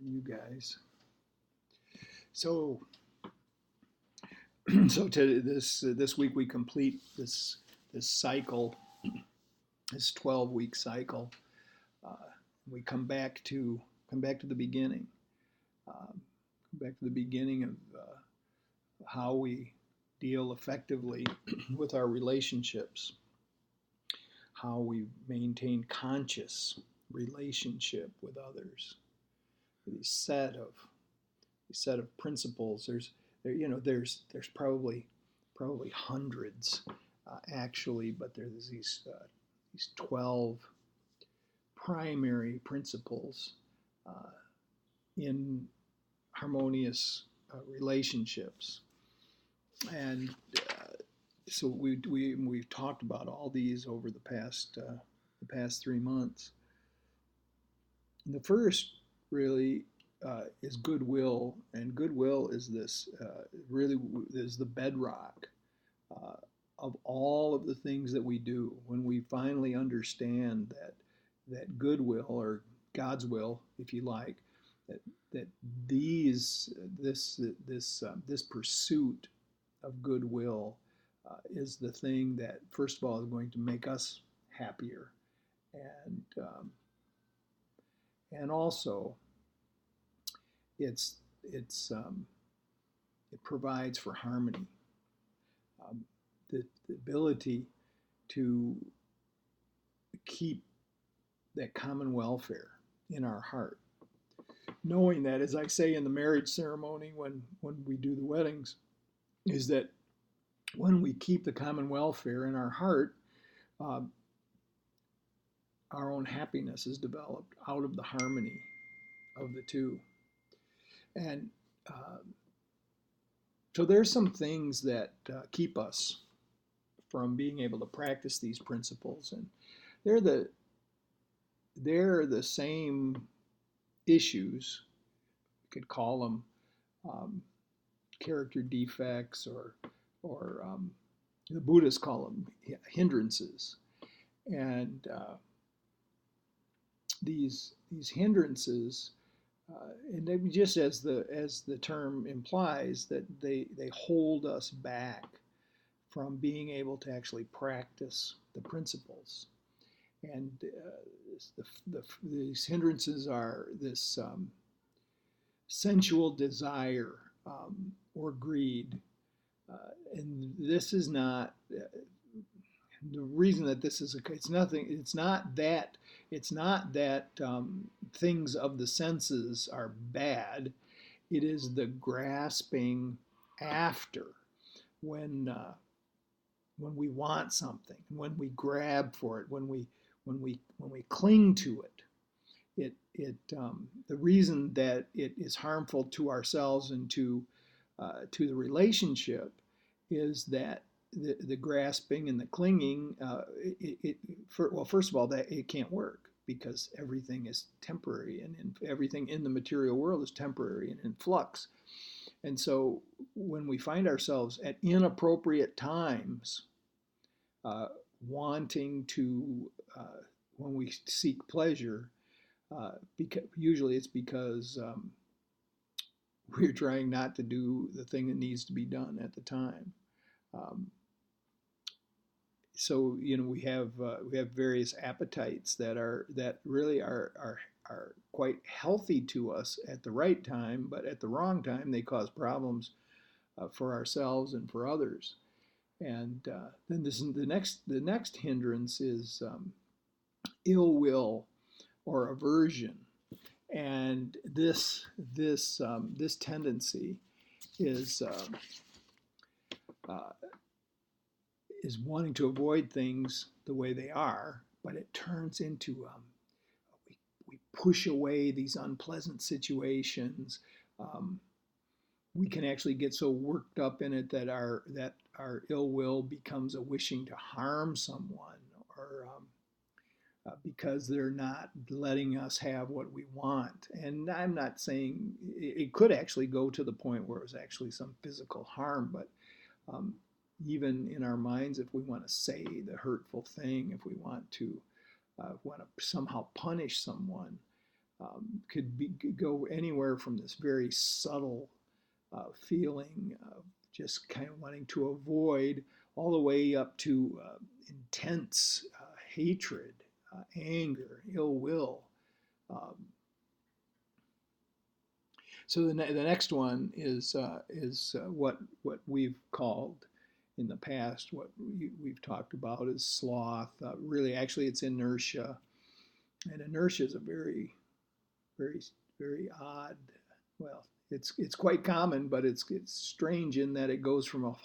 You guys. So, so to this week we complete this cycle, this 12-week cycle. Uh, we come back to the beginning, come back to the beginning of how we deal effectively with our relationships, how we maintain conscious relationship with others. These set of principles. There's probably hundreds actually, but there's these 12 primary principles uh, in harmonious relationships, and so we've talked about all these over the past 3 months. And the first really is goodwill, and goodwill is this really is the bedrock uh, of all of the things that we do. When we finally understand that goodwill, or God's will, if you like, that that these this pursuit of goodwill is the thing that first of all is going to make us happier, and also it's it's it provides for harmony, um, the ability to keep that common welfare in our heart, knowing that, as I say in the marriage ceremony when we do the weddings, is that when we keep the common welfare in our heart, uh, our own happiness is developed out of the harmony of the two. And uh, so there's some things that keep us from being able to practice these principles, and they're the they're the same issues. You could call them um, character defects, or the Buddhists call them hindrances. And these hindrances, and they, just as the term implies, that they hold us back from being able to actually practice the principles. And these hindrances are this sensual desire, or greed. And this is not the reason that this is it's nothing. It's not that things of the senses are bad. It is the grasping after, when we want something, when we grab for it, when we cling to it. The reason that it is harmful to ourselves and to the relationship is that the grasping and the clinging, well, first of all, that it can't work, because everything is temporary, and everything in the material world is temporary and in flux. And so when we find ourselves at inappropriate times uh, wanting to, when we seek pleasure, because usually it's because we're trying not to do the thing that needs to be done at the time. Um, so we have various appetites that really are quite healthy to us at the right time, but at the wrong time they cause problems for ourselves and for others. And then the next hindrance is ill will or aversion, and this tendency is uh, is wanting to avoid things the way they are, but it turns into we push away these unpleasant situations. Um, we can actually get so worked up in it that our ill will becomes a wishing to harm someone, or because they're not letting us have what we want. And I'm not saying it could actually go to the point where it was actually some physical harm, but um, even in our minds, if we want to say the hurtful thing, if we want to somehow punish someone, could go anywhere from this very subtle feeling of just kind of wanting to avoid, all the way up to intense hatred, anger, ill will. Um, so the next one is what we've called in the past, what we've talked about is sloth. Really, actually, it's inertia, and inertia is a very, very odd. Well, it's quite common, but it's strange in that it goes from a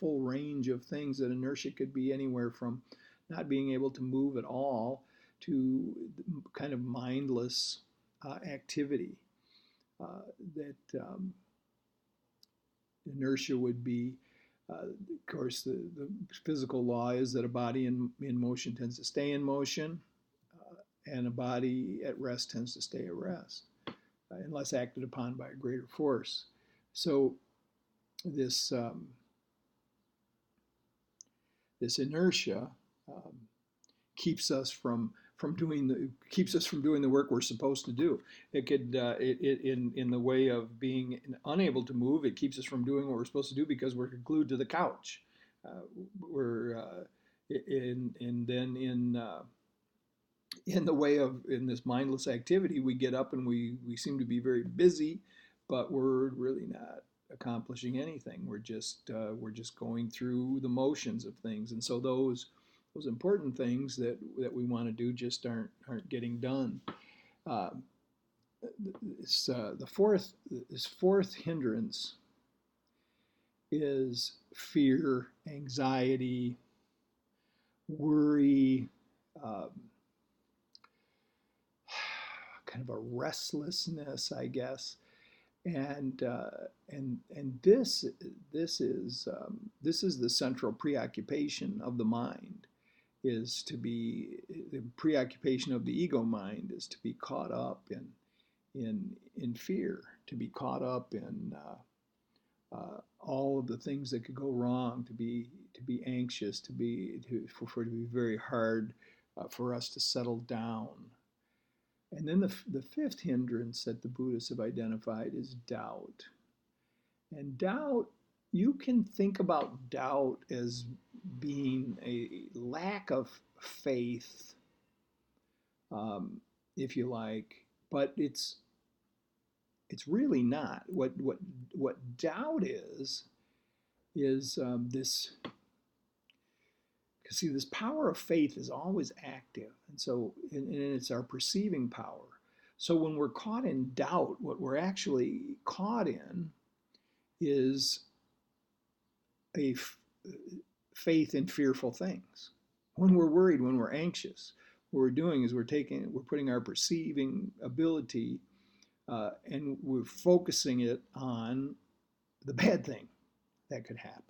full range of things. That inertia could be anywhere from not being able to move at all to kind of mindless activity. That inertia would be, of course, the physical law is that a body in motion tends to stay in motion, and a body at rest tends to stay at rest, unless acted upon by a greater force. So this this inertia um, keeps us from doing the work we're supposed to do. It could in the way of being unable to move. It keeps us from doing what we're supposed to do because we're glued to the couch. We're and then in the way of in this mindless activity, we get up and we seem to be very busy, but we're really not accomplishing anything. We're just going through the motions of things, and so those important things that we want to do just aren't getting done. Uh, this fourth hindrance is fear, anxiety, worry, um, kind of a restlessness, I guess. And this is the central preoccupation of the mind, is to be the preoccupation of the ego mind is to be caught up in fear, to be caught up in all of the things that could go wrong, to be anxious, for it to be very hard for us to settle down. And then the fifth hindrance that the Buddhists have identified is doubt. And doubt, you can think about doubt as being a lack of faith, if you like, but it's really not. What doubt is this. Because see, this power of faith is always active, and so and it's our perceiving power. So when we're caught in doubt, what we're actually caught in is a faith in fearful things. When we're worried, when we're anxious, what we're doing is we're putting our perceiving ability and we're focusing it on the bad thing that could happen.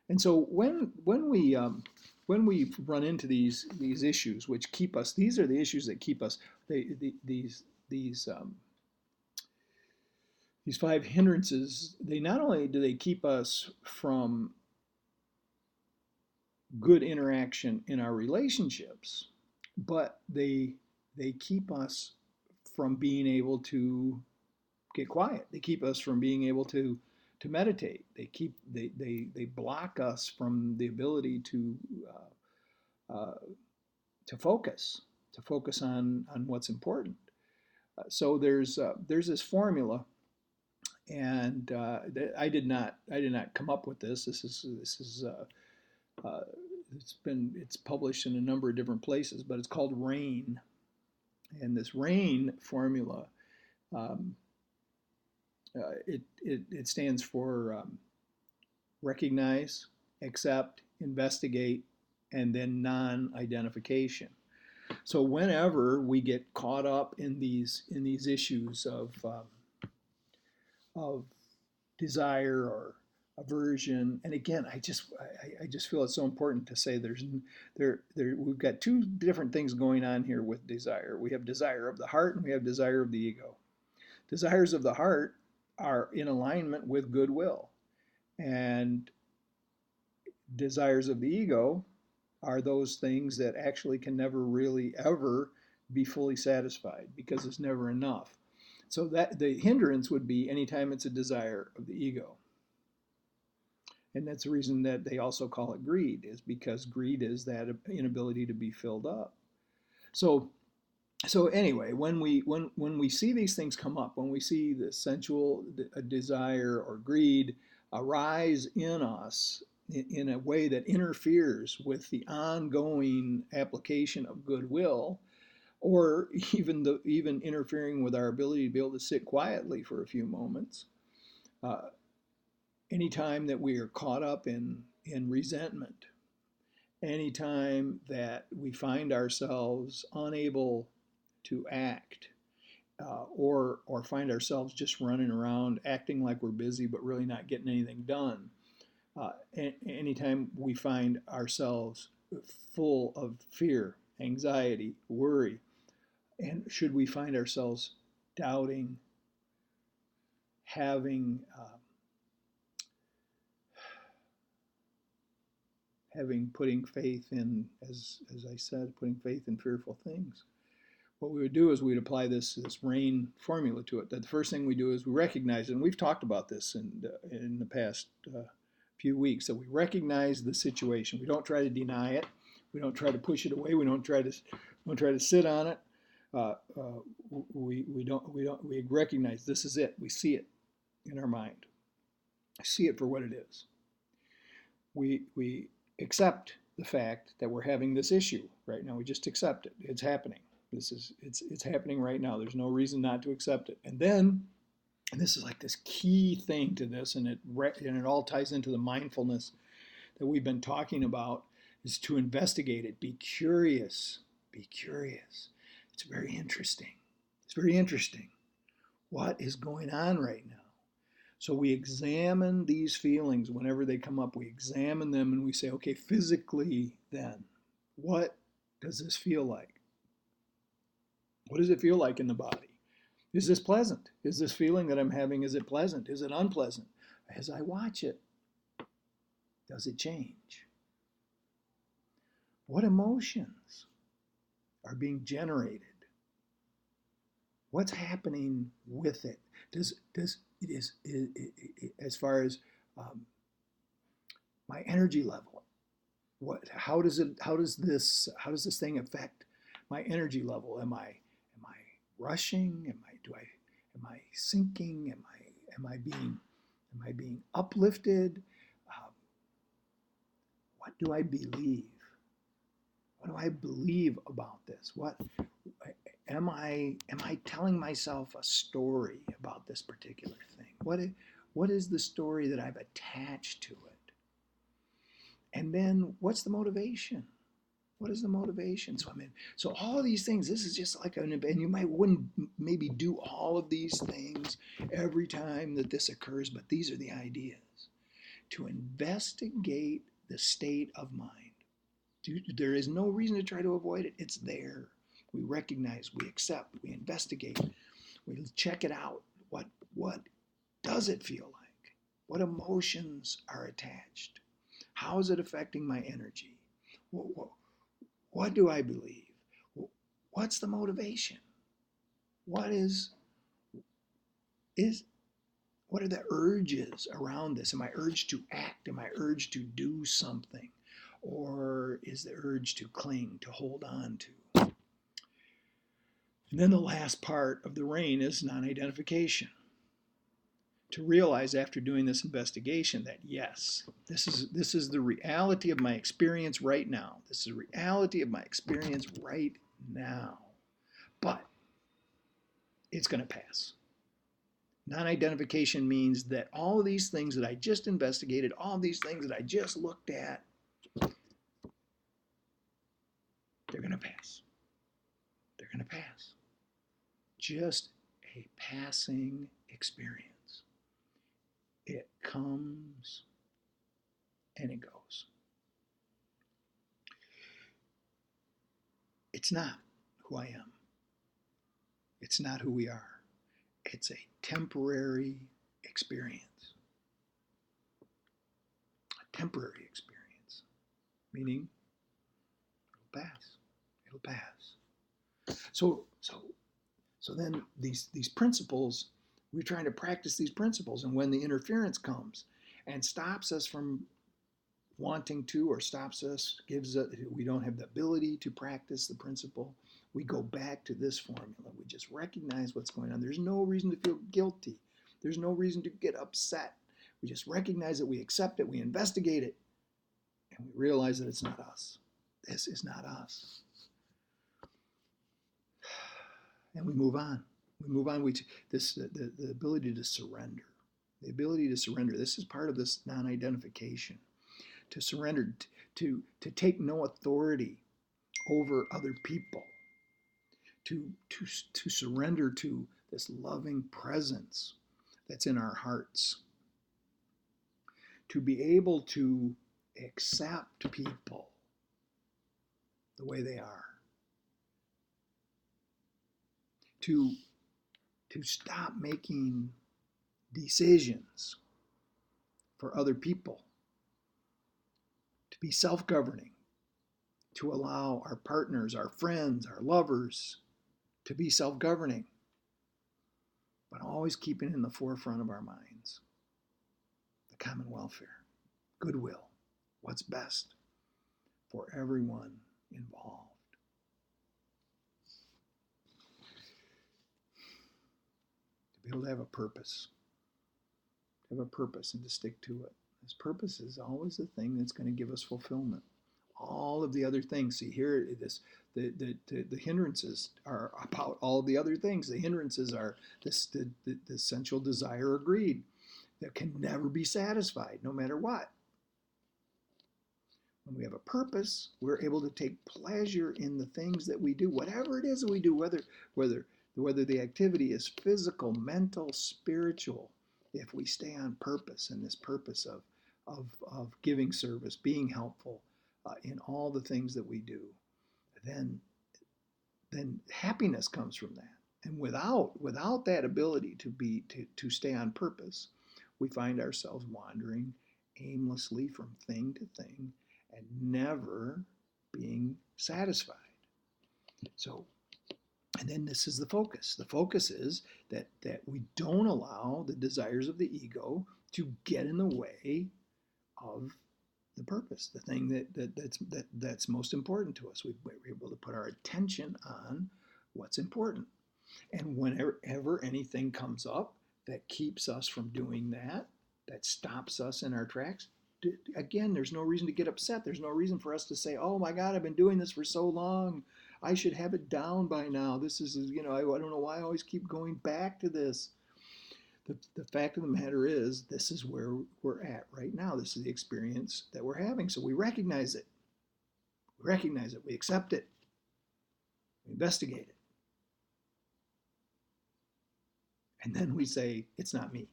And so when we run into these issues which keep us, these are the issues that keep us. These five hindrances. They not only do they keep us from good interaction in our relationships, but they keep us from being able to get quiet. They keep us from being able to meditate. They block us from the ability to focus on what's important. So there's this formula, and I did not come up with this. This is it's published in a number of different places, but it's called RAIN, and this RAIN formula. It stands for recognize, accept, investigate, and then non-identification. So whenever we get caught up in these issues of desire or aversion, and again, I just feel it's so important to say we've got two different things going on here with desire. We have desire of the heart and we have desire of the ego. Desires of the heart are in alignment with goodwill, and desires of the ego are those things that actually can never really ever be fully satisfied because it's never enough. So that the hindrance would be anytime it's a desire of the ego. And that's the reason that they also call it greed, is because greed is that inability to be filled up. So so anyway, when we see these things come up, when we see the sensual desire or greed arise in us in a way that interferes with the ongoing application of goodwill, or even interfering with our ability to be able to sit quietly for a few moments, uh, anytime that we are caught up in resentment, anytime that we find ourselves unable to act, or find ourselves just running around acting like we're busy but really not getting anything done. Anytime we find ourselves full of fear, anxiety, worry, and should we find ourselves doubting, having putting faith in, as I said, putting faith in fearful things, what we would do is we'd apply this RAIN formula to it. That the first thing we do is we recognize it, and we've talked about this in the past few weeks, that we recognize the situation. We don't try to deny it. We don't try to push it away. We don't try to sit on it. We recognize this is it. We see it in our mind. See it for what it is. We accept the fact that we're having this issue right now. We just accept it. It's happening. It's happening right now. There's no reason not to accept it. And then, and this is like this key thing to this, and it all ties into the mindfulness that we've been talking about, is to investigate it. Be curious. Be curious. It's very interesting. It's very interesting. What is going on right now? So we examine these feelings whenever they come up. We examine them and we say, okay, physically then, what does this feel like? What does it feel like in the body? Is this pleasant? Is this feeling that I'm having, is it pleasant? Is it unpleasant? As I watch it, does it change? What emotions are being generated? What's happening with it? As far as my energy level, how does this thing affect my energy level? Am I rushing? Am I sinking? Am I being uplifted? What do I believe? What do I believe about this? What am I telling myself a story about this particular thing? What is the story that I've attached to it? And then what's the motivation? What is the motivation? So all of these things, this is just like and you wouldn't maybe do all of these things every time that this occurs, but these are the ideas. To investigate the state of mind. There is no reason to try to avoid it. It's there. We recognize, we accept, we investigate, we check it out. What does it feel like? What emotions are attached? How is it affecting my energy? What do I believe? What's the motivation? What are the urges around this? Am I urged to act? Am I urged to do something? Or is the urge to cling, to hold on to? And then the last part of the RAIN is non-identification. To realize after doing this investigation that yes, this is the reality of my experience right now. This is the reality of my experience right now. But it's going to pass. Non-identification means that all of these things that I just investigated, all of these things that I just looked at, they're going to pass. They're going to pass. Just a passing experience. It comes and it goes. It's not who I am. It's not who we are. It's a temporary experience. A temporary experience. Meaning, it'll pass. It'll pass. So then these principles, we're trying to practice these principles, and when the interference comes and stops us from wanting to, or stops us, gives us, we don't have the ability to practice the principle, we go back to this formula. We just recognize what's going on. There's no reason to feel guilty. There's no reason to get upset. We just recognize it, we accept it, we investigate it, and we realize that it's not us. This is not us. And we move on. We move on. The ability to surrender. The ability to surrender. This is part of this non-identification. To surrender, to take no authority over other people. To surrender to this loving presence that's in our hearts. To be able to accept people the way they are. To stop making decisions for other people. To be self-governing. To allow our partners, our friends, our lovers to be self-governing, but always keeping in the forefront of our minds the common welfare, goodwill, what's best for everyone involved. To be able to have a purpose, and to stick to it. This purpose is always the thing that's going to give us fulfillment. All of the other things, see here, the hindrances are about all of the other things. The hindrances are the sensual desire or greed that can never be satisfied, no matter what. When we have a purpose, we're able to take pleasure in the things that we do, whatever it is that we do, whether the activity is physical, mental, spiritual. If we stay on purpose, and this purpose of giving service, being helpful in all the things that we do, then happiness comes from that. And without that ability to stay on purpose, we find ourselves wandering aimlessly from thing to thing and never being satisfied. So, and then this is the focus. The focus is that we don't allow the desires of the ego to get in the way of the purpose, the thing that's most important to us. We're able to put our attention on what's important. And whenever anything comes up that keeps us from doing that, that stops us in our tracks, again, there's no reason to get upset. There's no reason for us to say, oh my God, I've been doing this for so long. I should have it down by now. This is, I don't know why I always keep going back to this. The fact of the matter is, this is where we're at right now. This is the experience that we're having. So we recognize it. We accept it. We investigate it. And then we say, it's not me.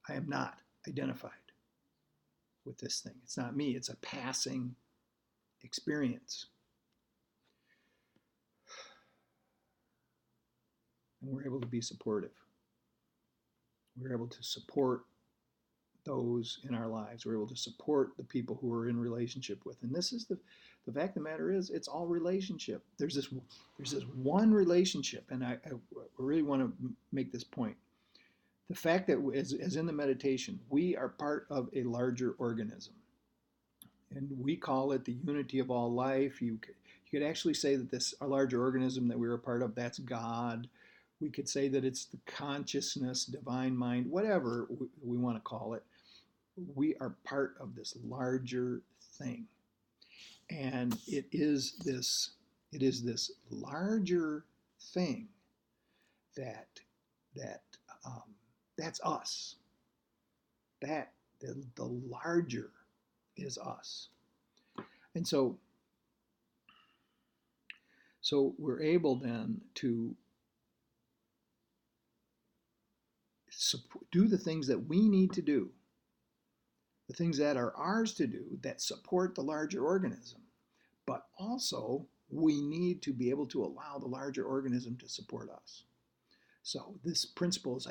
I am not identified with this thing. It's not me. It's a passing experience. And we're able to be supportive. We're able to support those in our lives. We're able to support the people who we're in relationship with. And this is the fact of the matter is, it's all relationship. There's this one relationship, and I really want to make this point. The fact that, as in the meditation, we are part of a larger organism. And we call it the unity of all life. You could actually say that this a larger organism that we're a part of, that's God. We could say that it's the consciousness, divine mind, whatever we want to call it. We are part of this larger thing. And it is this larger thing that's us. That the larger is us. And so we're able then to do the things that we need to do, the things that are ours to do that support the larger organism. But also, we need to be able to allow the larger organism to support us. So this principle is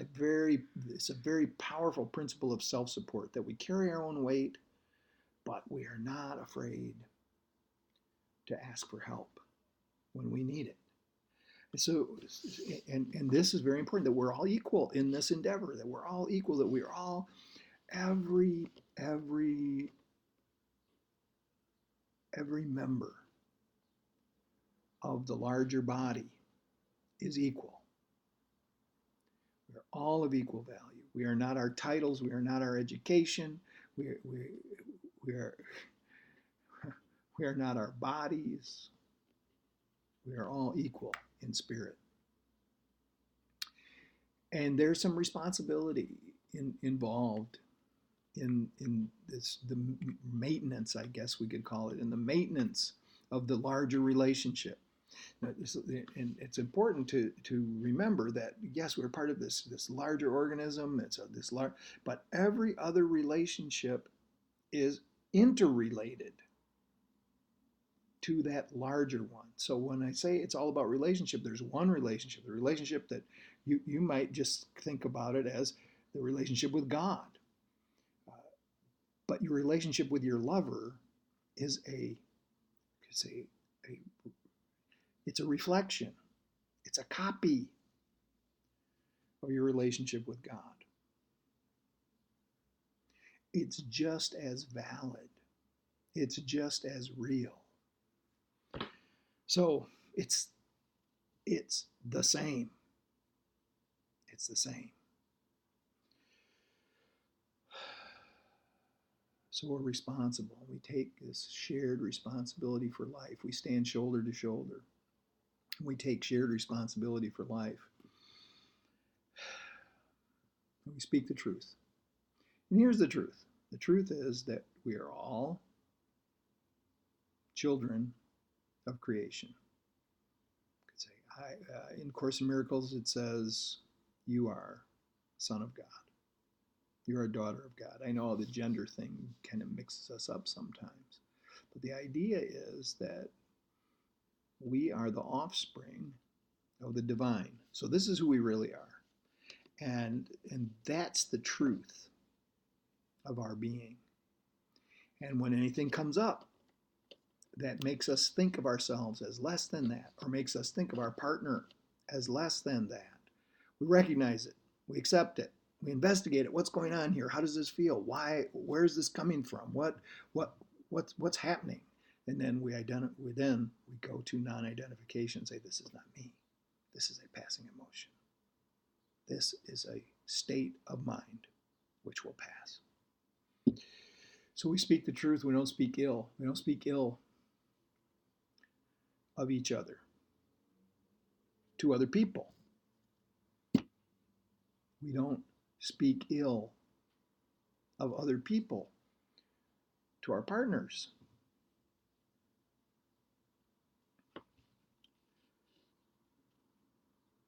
it's a very powerful principle of self-support, that we carry our own weight, but we are not afraid to ask for help when we need it. So, and this is very important, that we're all equal in this endeavor, that we're all equal, that we're all, every every member of the larger body is equal. We're all of equal value. We are not our titles. We are not our education. We are, we are not our bodies. We are all equal in spirit. And there's some responsibility involved in this, the maintenance, I guess we could call it, in the maintenance of the larger relationship. And it's important to remember that, yes, we're part of this larger organism. It's this large, but every other relationship is interrelated to that larger one. So when I say it's all about relationship, there's one relationship, the relationship that you might just think about it as the relationship with God. But your relationship with your lover is it's a reflection. It's a copy of your relationship with God. It's just as valid. It's just as real. So it's the same. It's the same. So we're responsible. We take this shared responsibility for life. We stand shoulder to shoulder. We take shared responsibility for life. And we speak the truth. And here's the truth. The truth is that we are all children of creation. You could say, in Course in Miracles, it says, you are son of God. You're a daughter of God. I know the gender thing kind of mixes us up sometimes. But the idea is that we are the offspring of the divine. So this is who we really are. And that's the truth of our being. And when anything comes up that makes us think of ourselves as less than that, or makes us think of our partner as less than that, we recognize it, we accept it, we investigate it. What's going on here? How does this feel? Why? Where's this coming from? What's happening? And then we go to non-identification and say, this is not me. This is a passing emotion. This is a state of mind which will pass. So we speak the truth. We don't speak ill. We don't speak ill of each other to other people. We don't speak ill of other people to our partners.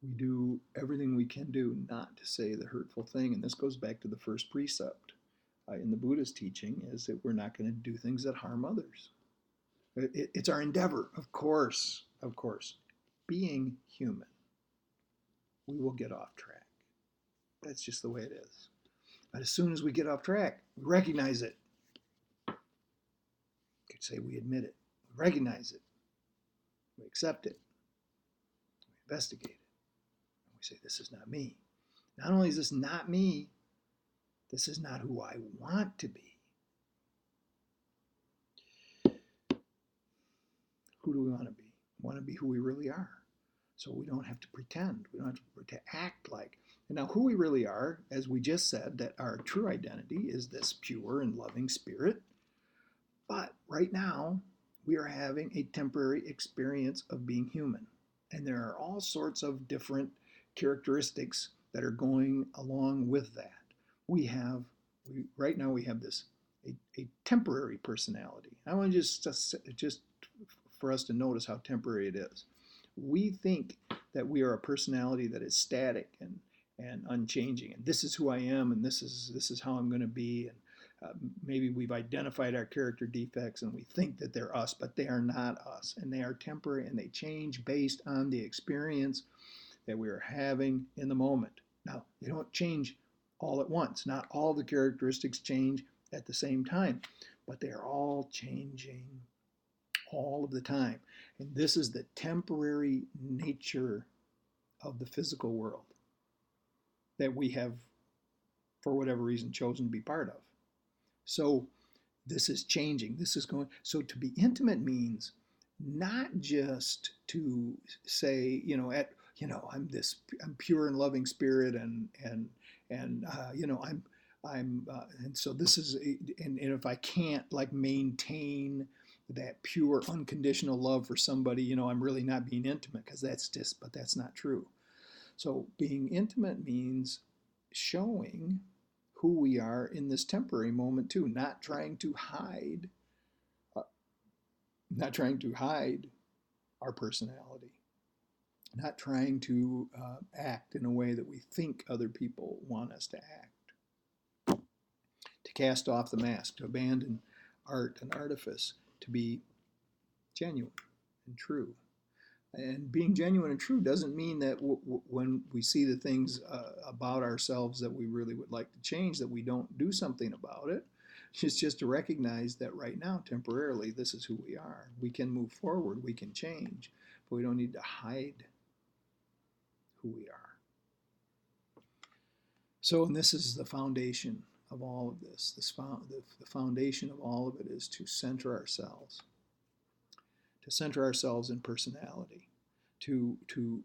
We do everything we can do not to say the hurtful thing. And this goes back to the first precept in the Buddha's teaching, is that we're not going to do things that harm others. It's our endeavor, of course, being human. We will get off track. That's just the way it is. But as soon as we get off track, we recognize it. You could say we admit it. We recognize it. We accept it. We investigate it. And we say, this is not me. Not only is this not me, this is not who I want to be. Who do we want to be? We want to be who we really are. So we don't have to pretend. We don't have to act like. And now who we really are, as we just said, that our true identity is this pure and loving spirit. But right now, we are having a temporary experience of being human. And there are all sorts of different characteristics that are going along with that. Right now we have this, a temporary personality. I want to just for us to notice how temporary it is. We think that we are a personality that is static and unchanging, and this is who I am, and this is how I'm going to be, and maybe we've identified our character defects and we think that they're us, but they are not us, and they are temporary, and they change based on the experience that we are having in the moment. Now, they don't change all at once. Not all the characteristics change at the same time, but they are all changing all of the time. And this is the temporary nature of the physical world that we have, for whatever reason, chosen to be part of. So this is changing. This is going. So to be intimate means not just to say, I'm pure and loving spirit, and so this is, and if I can't like maintain that pure unconditional love for somebody, I'm really not being intimate, because but that's not true. So being intimate means showing who we are in this temporary moment too, not trying to hide, uh, not trying to hide our personality, not trying to act in a way that we think other people want us to act, to cast off the mask, to abandon art and artifice, to be genuine and true. And being genuine and true doesn't mean that when we see the things about ourselves that we really would like to change, that we don't do something about it. It's just to recognize that right now, temporarily, this is who we are. We can move forward, we can change, but we don't need to hide who we are. So, and this is the foundation of all of this. The foundation of all of it is to center ourselves in personality, to to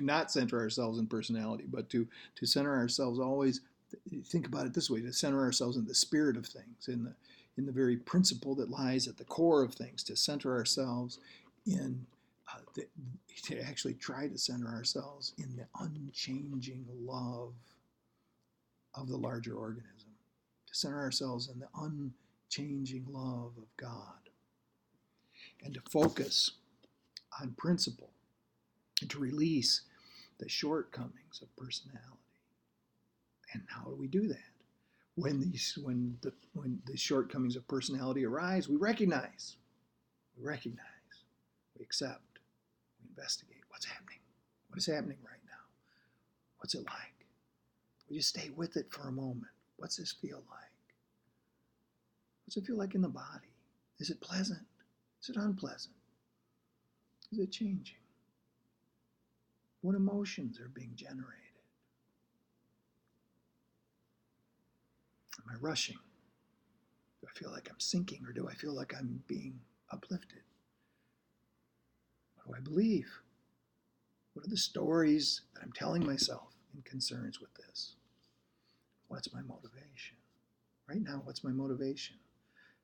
not center ourselves in personality, but to center ourselves always. Think about it this way: to center ourselves in the spirit of things, in the very principle that lies at the core of things. To center ourselves in to actually try to center ourselves in the unchanging love of the larger organism. To center ourselves in the unchanging love of God. And to focus on principle, and to release the shortcomings of personality. And how do we do that? When the shortcomings of personality arise, we recognize, we accept, we investigate what's happening. What is happening right now? What's it like? We just stay with it for a moment. What's this feel like? What's it feel like in the body? Is it pleasant? Is it unpleasant? Is it changing? What emotions are being generated? Am I rushing? Do I feel like I'm sinking, or do I feel like I'm being uplifted? What do I believe? What are the stories that I'm telling myself in concerns with this? What's my motivation? Right now, what's my motivation?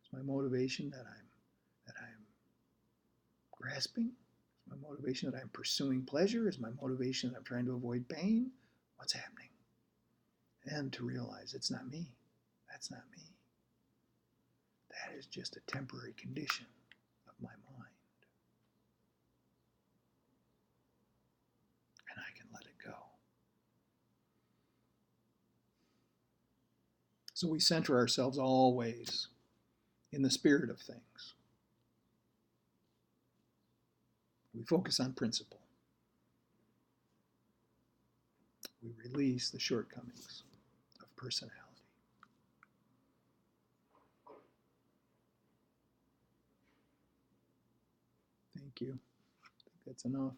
Is my motivation that I'm grasping? Is my motivation that I'm pursuing pleasure? Is my motivation that I'm trying to avoid pain? What's happening? And to realize it's not me. That's not me. That is just a temporary condition of my mind. And I can let it go. So we center ourselves always in the spirit of things. We focus on principle. We release the shortcomings of personality. Thank you. I think that's enough.